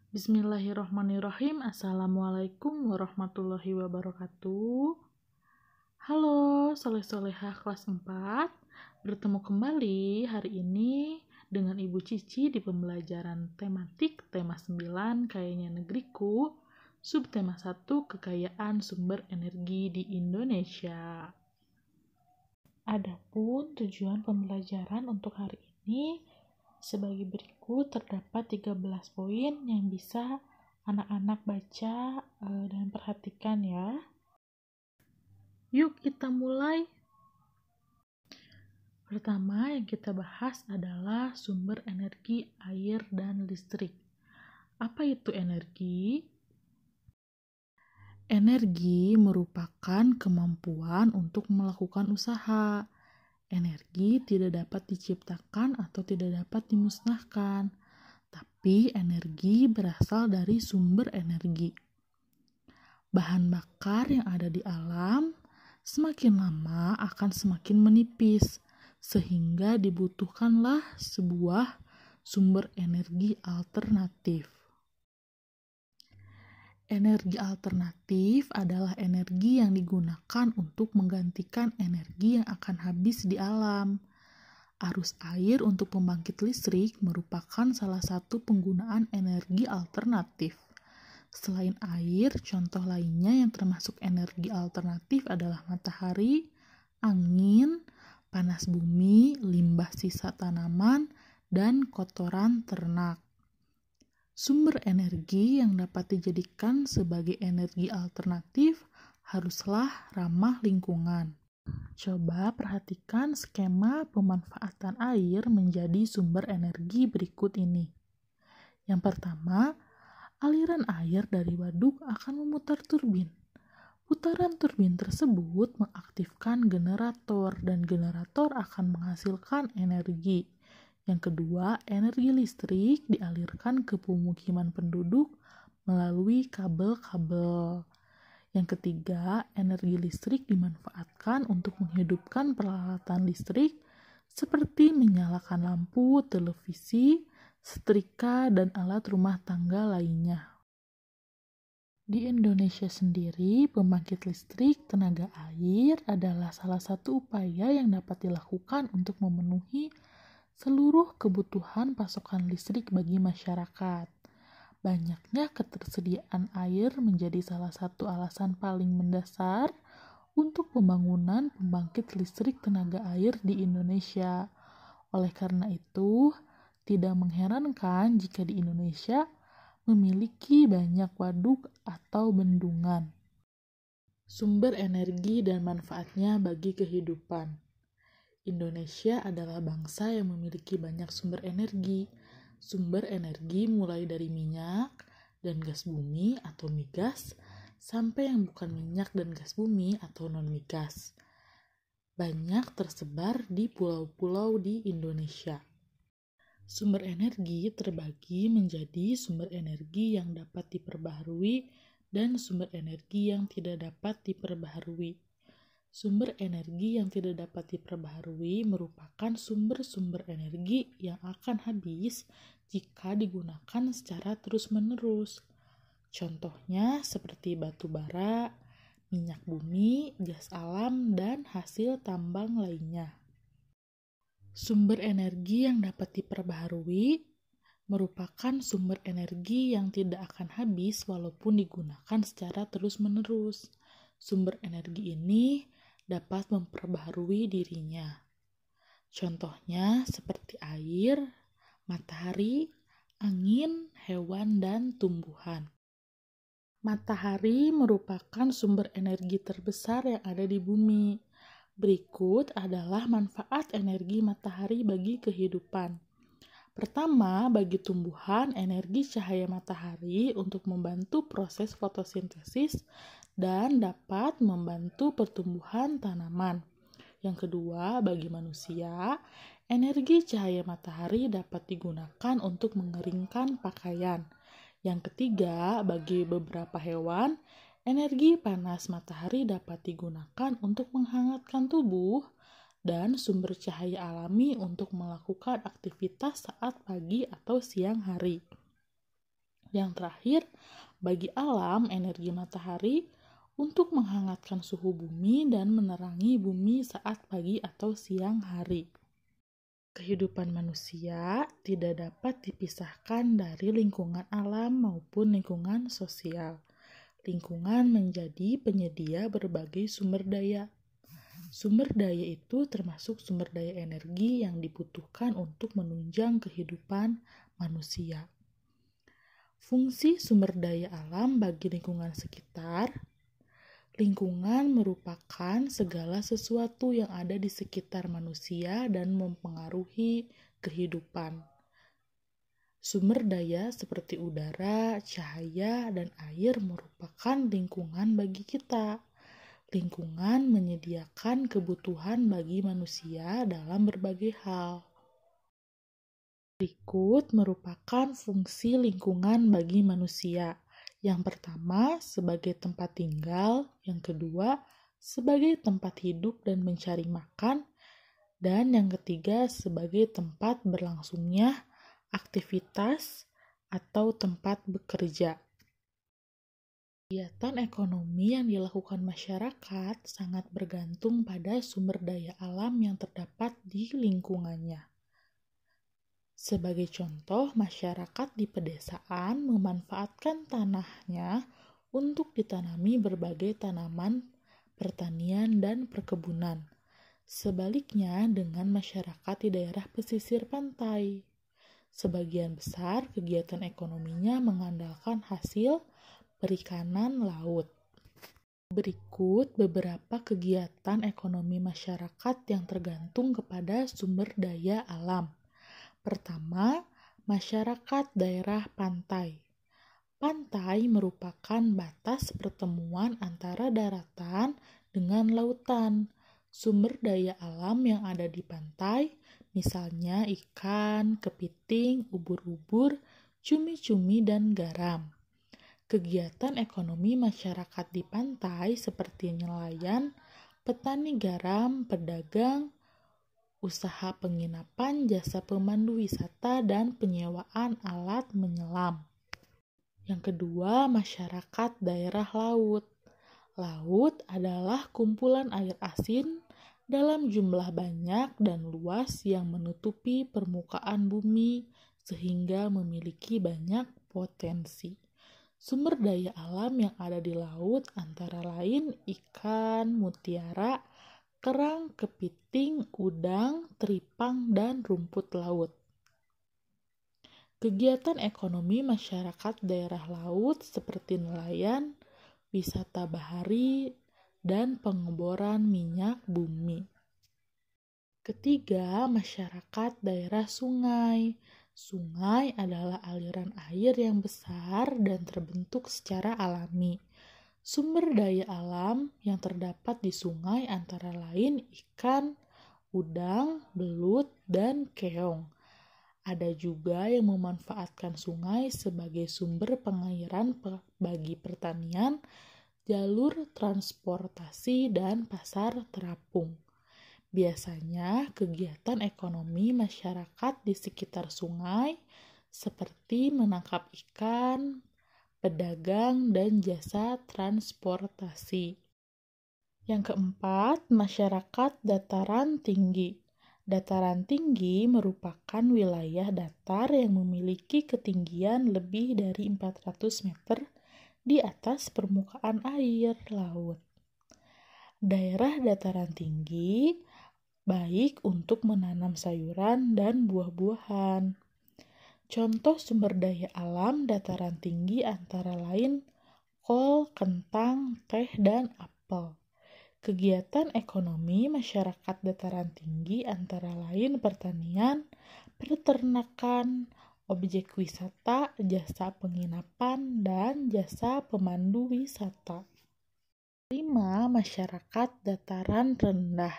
Bismillahirrahmanirrahim. Assalamualaikum warahmatullahi wabarakatuh. Halo, soleh-solehah kelas 4. Bertemu kembali hari ini dengan Ibu Cici di pembelajaran tematik tema 9 Kayanya Negeriku, subtema 1 Kekayaan Sumber Energi di Indonesia. Adapun tujuan pembelajaran untuk hari ini sebagai berikut, terdapat 13 poin yang bisa anak-anak baca dan perhatikan ya. Yuk kita mulai. Pertama yang kita bahas adalah sumber energi air dan listrik. Apa itu energi? Energi merupakan kemampuan untuk melakukan usaha. Energi tidak dapat diciptakan atau tidak dapat dimusnahkan, tapi energi berasal dari sumber energi. Bahan bakar yang ada di alam semakin lama akan semakin menipis, sehingga dibutuhkanlah sebuah sumber energi alternatif. Energi alternatif adalah energi yang digunakan untuk menggantikan energi yang akan habis di alam. Arus air untuk pembangkit listrik merupakan salah satu penggunaan energi alternatif. Selain air, contoh lainnya yang termasuk energi alternatif adalah matahari, angin, panas bumi, limbah sisa tanaman, dan kotoran ternak. Sumber energi yang dapat dijadikan sebagai energi alternatif haruslah ramah lingkungan. Coba perhatikan skema pemanfaatan air menjadi sumber energi berikut ini. Yang pertama, aliran air dari waduk akan memutar turbin. Putaran turbin tersebut mengaktifkan generator dan generator akan menghasilkan energi. Yang kedua, energi listrik dialirkan ke pemukiman penduduk melalui kabel-kabel. Yang ketiga, energi listrik dimanfaatkan untuk menghidupkan peralatan listrik seperti menyalakan lampu, televisi, setrika, dan alat rumah tangga lainnya. Di Indonesia sendiri, pembangkit listrik tenaga air adalah salah satu upaya yang dapat dilakukan untuk memenuhi seluruh kebutuhan pasokan listrik bagi masyarakat. Banyaknya ketersediaan air menjadi salah satu alasan paling mendasar untuk pembangunan pembangkit listrik tenaga air di Indonesia. Oleh karena itu, tidak mengherankan jika di Indonesia memiliki banyak waduk atau bendungan. Sumber energi dan manfaatnya bagi kehidupan. Indonesia adalah bangsa yang memiliki banyak sumber energi. Sumber energi mulai dari minyak dan gas bumi atau migas sampai yang bukan minyak dan gas bumi atau non-migas. Banyak tersebar di pulau-pulau di Indonesia. Sumber energi terbagi menjadi sumber energi yang dapat diperbaharui dan sumber energi yang tidak dapat diperbaharui. Sumber energi yang tidak dapat diperbaharui merupakan sumber-sumber energi yang akan habis jika digunakan secara terus-menerus. Contohnya seperti batu bara, minyak bumi, gas alam, dan hasil tambang lainnya. Sumber energi yang dapat diperbaharui merupakan sumber energi yang tidak akan habis walaupun digunakan secara terus-menerus. Sumber energi ini dapat memperbaharui dirinya. Contohnya seperti air, matahari, angin, hewan, dan tumbuhan. Matahari merupakan sumber energi terbesar yang ada di bumi. Berikut adalah manfaat energi matahari bagi kehidupan. Pertama, bagi tumbuhan, energi cahaya matahari untuk membantu proses fotosintesis dan dapat membantu pertumbuhan tanaman. Yang kedua, bagi manusia, energi cahaya matahari dapat digunakan untuk mengeringkan pakaian. Yang ketiga, bagi beberapa hewan, energi panas matahari dapat digunakan untuk menghangatkan tubuh dan sumber cahaya alami untuk melakukan aktivitas saat pagi atau siang hari. Yang terakhir, bagi alam, energi matahari untuk menghangatkan suhu bumi dan menerangi bumi saat pagi atau siang hari. Kehidupan manusia tidak dapat dipisahkan dari lingkungan alam maupun lingkungan sosial. Lingkungan menjadi penyedia berbagai sumber daya. Sumber daya itu termasuk sumber daya energi yang dibutuhkan untuk menunjang kehidupan manusia. Fungsi sumber daya alam bagi lingkungan sekitar. Lingkungan merupakan segala sesuatu yang ada di sekitar manusia dan mempengaruhi kehidupan. Sumber daya seperti udara, cahaya, dan air merupakan lingkungan bagi kita. Lingkungan menyediakan kebutuhan bagi manusia dalam berbagai hal. Berikut merupakan fungsi lingkungan bagi manusia. Yang pertama, sebagai tempat tinggal. Yang kedua, sebagai tempat hidup dan mencari makan. Dan yang ketiga, sebagai tempat berlangsungnya aktivitas atau tempat bekerja. Kegiatan ekonomi yang dilakukan masyarakat sangat bergantung pada sumber daya alam yang terdapat di lingkungannya. Sebagai contoh, masyarakat di pedesaan memanfaatkan tanahnya untuk ditanami berbagai tanaman, pertanian, dan perkebunan. Sebaliknya dengan masyarakat di daerah pesisir pantai. Sebagian besar kegiatan ekonominya mengandalkan hasil perikanan laut. Berikut beberapa kegiatan ekonomi masyarakat yang tergantung kepada sumber daya alam. Pertama, masyarakat daerah pantai. Pantai merupakan batas pertemuan antara daratan dengan lautan. Sumber daya alam yang ada di pantai, misalnya ikan, kepiting, ubur-ubur, cumi-cumi, dan garam. Kegiatan ekonomi masyarakat di pantai seperti nelayan, petani garam, pedagang, usaha penginapan, jasa pemandu wisata, dan penyewaan alat menyelam. Yang kedua, masyarakat daerah laut. Laut adalah kumpulan air asin dalam jumlah banyak dan luas yang menutupi permukaan bumi sehingga memiliki banyak potensi. Sumber daya alam yang ada di laut antara lain ikan, mutiara, kerang, kepiting, udang, teripang, dan rumput laut. Kegiatan ekonomi masyarakat daerah laut seperti nelayan, wisata bahari, dan pengeboran minyak bumi. Ketiga, masyarakat daerah sungai. Sungai adalah aliran air yang besar dan terbentuk secara alami. Sumber daya alam yang terdapat di sungai antara lain ikan, udang, belut, dan keong. Ada juga yang memanfaatkan sungai sebagai sumber pengairan bagi pertanian, jalur transportasi, dan pasar terapung. Biasanya kegiatan ekonomi masyarakat di sekitar sungai seperti menangkap ikan, pedagang, dan jasa transportasi. Yang keempat, masyarakat dataran tinggi. Dataran tinggi merupakan wilayah datar yang memiliki ketinggian lebih dari 400 meter di atas permukaan air laut. Daerah dataran tinggi baik untuk menanam sayuran dan buah-buahan. Contoh sumber daya alam dataran tinggi antara lain kol, kentang, teh, dan apel. Kegiatan ekonomi masyarakat dataran tinggi antara lain pertanian, peternakan, objek wisata, jasa penginapan, dan jasa pemandu wisata. 5. Masyarakat dataran rendah.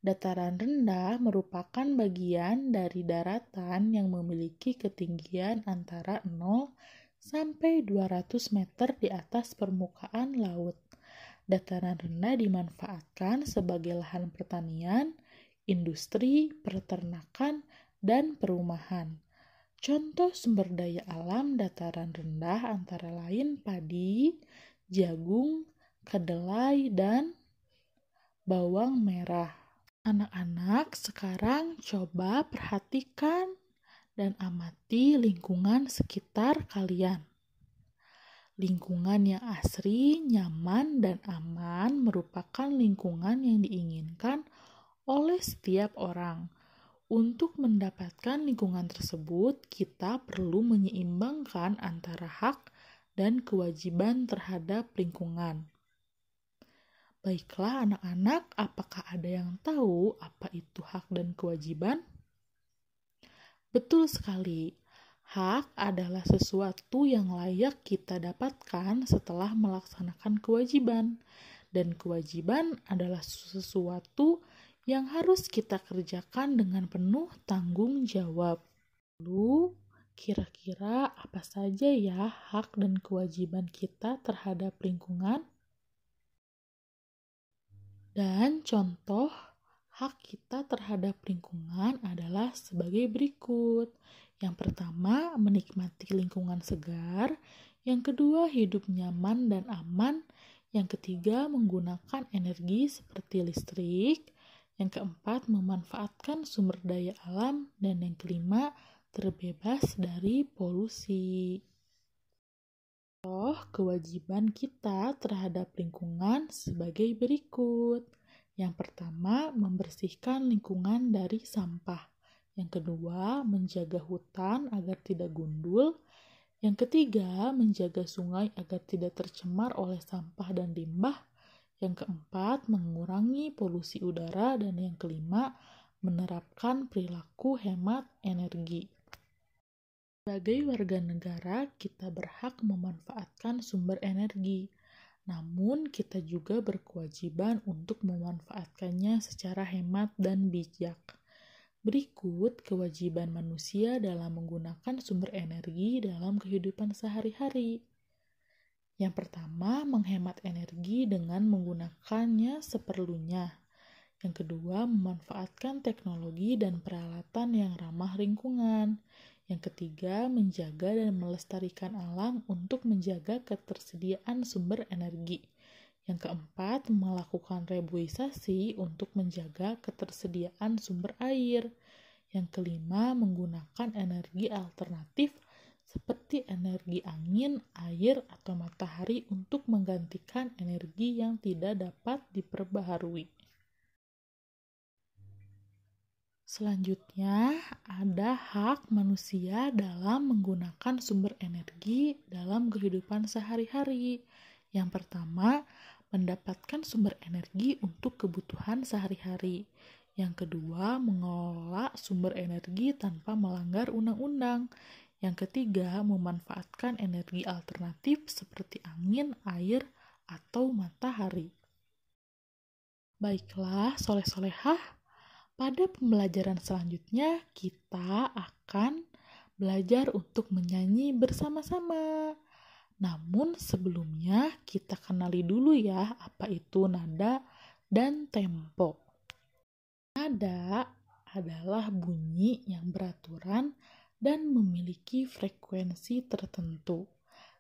Dataran rendah merupakan bagian dari daratan yang memiliki ketinggian antara 0 sampai 200 meter di atas permukaan laut. Dataran rendah dimanfaatkan sebagai lahan pertanian, industri, peternakan, dan perumahan. Contoh sumber daya alam dataran rendah antara lain padi, jagung, kedelai, dan bawang merah. Anak-anak, sekarang coba perhatikan dan amati lingkungan sekitar kalian. Lingkungan yang asri, nyaman, dan aman merupakan lingkungan yang diinginkan oleh setiap orang. Untuk mendapatkan lingkungan tersebut, kita perlu menyeimbangkan antara hak dan kewajiban terhadap lingkungan. Baiklah anak-anak, apakah ada yang tahu apa itu hak dan kewajiban? Betul sekali. Hak adalah sesuatu yang layak kita dapatkan setelah melaksanakan kewajiban. Dan kewajiban adalah sesuatu yang harus kita kerjakan dengan penuh tanggung jawab. Lalu, kira-kira apa saja ya hak dan kewajiban kita terhadap lingkungan? Dan contoh hak kita terhadap lingkungan adalah sebagai berikut. Yang pertama, menikmati lingkungan segar. Yang kedua, hidup nyaman dan aman. Yang ketiga, menggunakan energi seperti listrik. Yang keempat, memanfaatkan sumber daya alam. Dan yang kelima, terbebas dari polusi. Kewajiban kita terhadap lingkungan sebagai berikut. Yang pertama, membersihkan lingkungan dari sampah. Yang kedua, menjaga hutan agar tidak gundul. Yang ketiga, menjaga sungai agar tidak tercemar oleh sampah dan limbah. Yang keempat, mengurangi polusi udara. Dan yang kelima, menerapkan perilaku hemat energi. Sebagai warga negara, kita berhak memanfaatkan sumber energi. Namun, kita juga berkewajiban untuk memanfaatkannya secara hemat dan bijak. Berikut kewajiban manusia dalam menggunakan sumber energi dalam kehidupan sehari-hari. Yang pertama, menghemat energi dengan menggunakannya seperlunya. Yang kedua, memanfaatkan teknologi dan peralatan yang ramah lingkungan. Yang ketiga, menjaga dan melestarikan alam untuk menjaga ketersediaan sumber energi. Yang keempat, melakukan reboisasi untuk menjaga ketersediaan sumber air. Yang kelima, menggunakan energi alternatif seperti energi angin, air, atau matahari untuk menggantikan energi yang tidak dapat diperbaharui. Selanjutnya, ada hak manusia dalam menggunakan sumber energi dalam kehidupan sehari-hari. Yang pertama, mendapatkan sumber energi untuk kebutuhan sehari-hari. Yang kedua, mengelola sumber energi tanpa melanggar undang-undang. Yang ketiga, memanfaatkan energi alternatif seperti angin, air, atau matahari. Baiklah, soleh-solehah. Pada pembelajaran selanjutnya, kita akan belajar untuk menyanyi bersama-sama. Namun sebelumnya, kita kenali dulu ya apa itu nada dan tempo. Nada adalah bunyi yang beraturan dan memiliki frekuensi tertentu.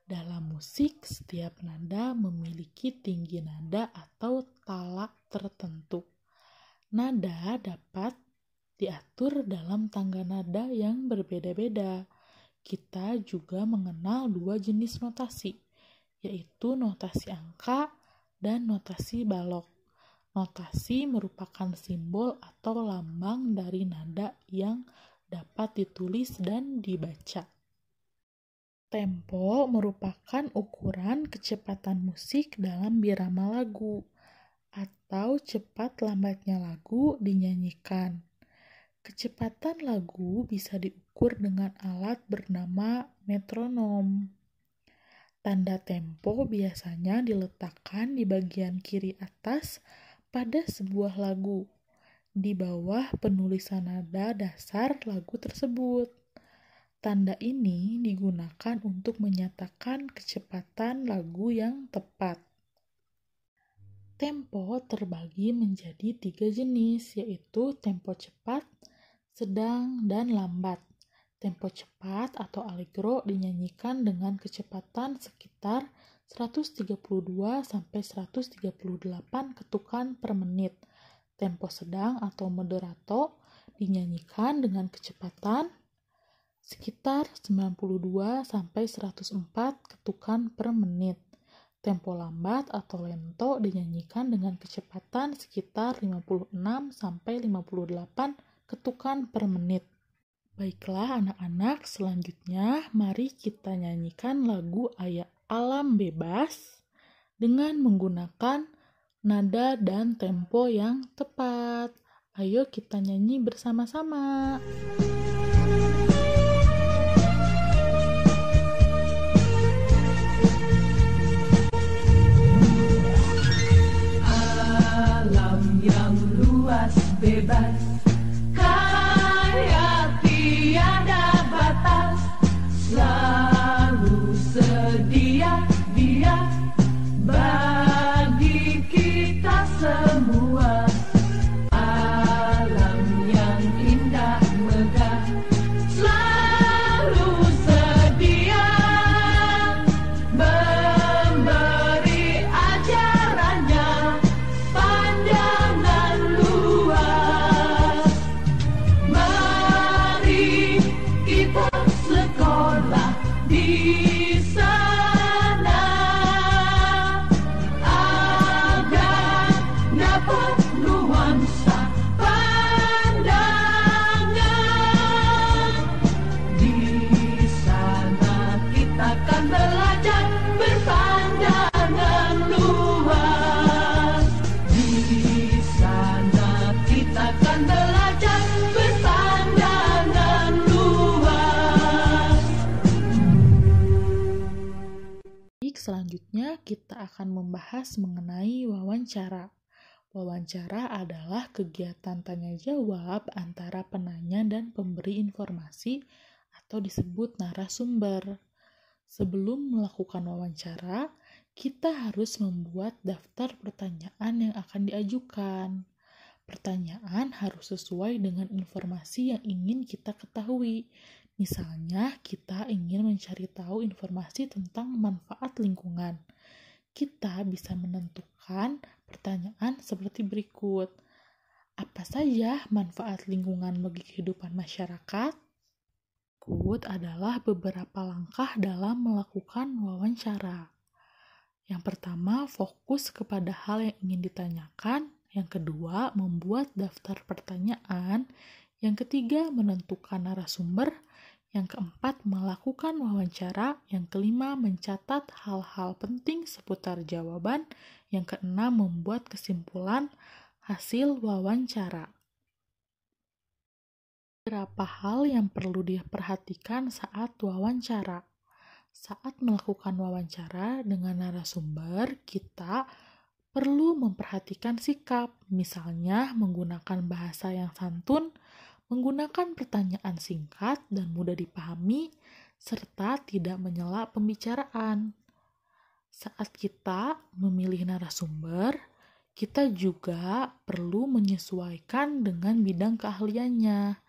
Dalam musik, setiap nada memiliki tinggi nada atau talak tertentu. Nada dapat diatur dalam tangga nada yang berbeda-beda. Kita juga mengenal dua jenis notasi, yaitu notasi angka dan notasi balok. Notasi merupakan simbol atau lambang dari nada yang dapat ditulis dan dibaca. Tempo merupakan ukuran kecepatan musik dalam birama lagu, atau cepat lambatnya lagu dinyanyikan. Kecepatan lagu bisa diukur dengan alat bernama metronom. Tanda tempo biasanya diletakkan di bagian kiri atas pada sebuah lagu, di bawah penulisan nada dasar lagu tersebut. Tanda ini digunakan untuk menyatakan kecepatan lagu yang tepat. Tempo terbagi menjadi 3 jenis, yaitu tempo cepat, sedang, dan lambat. Tempo cepat atau allegro dinyanyikan dengan kecepatan sekitar 132 sampai 138 ketukan per menit. Tempo sedang atau moderato dinyanyikan dengan kecepatan sekitar 92 sampai 104 ketukan per menit. Tempo lambat atau lento dinyanyikan dengan kecepatan sekitar 56 sampai 58 ketukan per menit. Baiklah anak-anak, selanjutnya mari kita nyanyikan lagu Alam Bebas dengan menggunakan nada dan tempo yang tepat. Ayo kita nyanyi bersama-sama. Alam yang luas bebas, kaya tiada batas, selalu sedia dia bagi kita semua. Alam yang indah megah, selalu sedia memberi ajarannya, pandangan luas. Mari kita sekolah di sana agar dapat nuansa pandangan. Di sana kita akan belajar berpandangan luas. Di sana kita akan belajar berpandangan luas. Baik, selanjutnya kita akan membahas mengenai wawancara. Wawancara adalah kegiatan tanya jawab antara penanya dan pemberi informasi atau disebut narasumber. Sebelum melakukan wawancara, kita harus membuat daftar pertanyaan yang akan diajukan. Pertanyaan harus sesuai dengan informasi yang ingin kita ketahui. Misalnya, kita ingin mencari tahu informasi tentang manfaat lingkungan. Kita bisa menentukan pertanyaan seperti berikut. Apa saja manfaat lingkungan bagi kehidupan masyarakat? Berikut adalah beberapa langkah dalam melakukan wawancara. Yang pertama, fokus kepada hal yang ingin ditanyakan. Yang kedua, membuat daftar pertanyaan. Yang ketiga, menentukan narasumber. Yang keempat, melakukan wawancara. Yang kelima, mencatat hal-hal penting seputar jawaban. Yang keenam, membuat kesimpulan hasil wawancara. Beberapa hal yang perlu diperhatikan saat wawancara. Saat melakukan wawancara dengan narasumber, kita perlu memperhatikan sikap, misalnya menggunakan bahasa yang santun, menggunakan pertanyaan singkat dan mudah dipahami, serta tidak menyela pembicaraan. Saat kita memilih narasumber, kita juga perlu menyesuaikan dengan bidang keahliannya.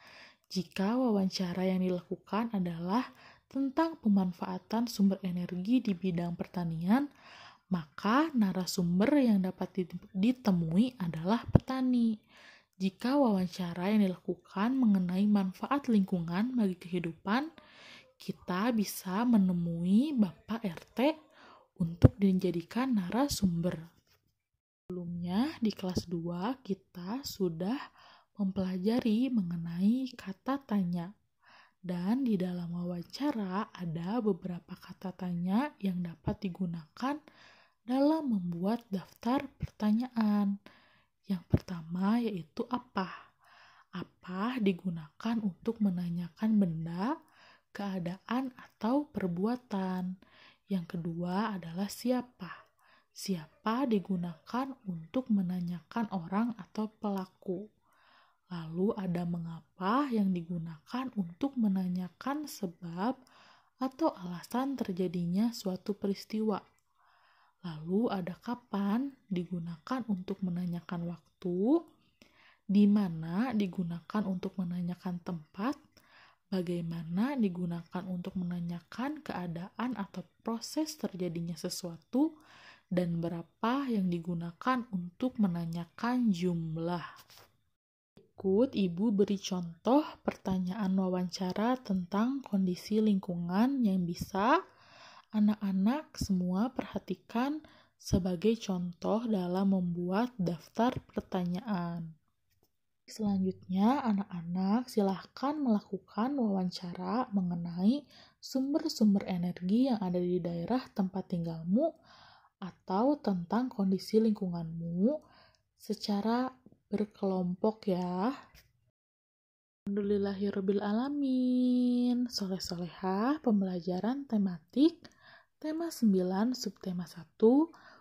Jika wawancara yang dilakukan adalah tentang pemanfaatan sumber energi di bidang pertanian, maka narasumber yang dapat ditemui adalah petani. Jika wawancara yang dilakukan mengenai manfaat lingkungan bagi kehidupan, kita bisa menemui Bapak RT untuk dijadikan narasumber. Sebelumnya di kelas 2 kita sudah mempelajari mengenai kata tanya. Dan di dalam wawancara ada beberapa kata tanya yang dapat digunakan dalam membuat daftar pertanyaan. Yang pertama yaitu apa. Apa digunakan untuk menanyakan benda, keadaan, atau perbuatan. Yang kedua adalah siapa. Siapa digunakan untuk menanyakan orang atau pelaku. Lalu ada mengapa yang digunakan untuk menanyakan sebab atau alasan terjadinya suatu peristiwa. Lalu ada kapan digunakan untuk menanyakan waktu, di mana digunakan untuk menanyakan tempat, bagaimana digunakan untuk menanyakan keadaan atau proses terjadinya sesuatu, dan berapa yang digunakan untuk menanyakan jumlah. Ikut Ibu beri contoh pertanyaan wawancara tentang kondisi lingkungan yang bisa anak-anak semua perhatikan sebagai contoh dalam membuat daftar pertanyaan. Selanjutnya, anak-anak silahkan melakukan wawancara mengenai sumber-sumber energi yang ada di daerah tempat tinggalmu atau tentang kondisi lingkunganmu secara berkelompok ya. Alhamdulillahirrabbilalamin. Soleh-solehah, pembelajaran tematik tema 9 subtema 1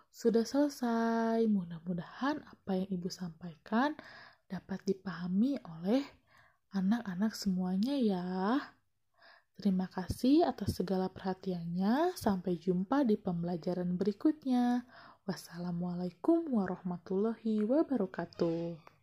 sudah selesai. Mudah-mudahan apa yang Ibu sampaikan dapat dipahami oleh anak-anak semuanya ya. Terima kasih atas segala perhatiannya. Sampai jumpa di pembelajaran berikutnya. Wassalamualaikum warahmatullahi wabarakatuh.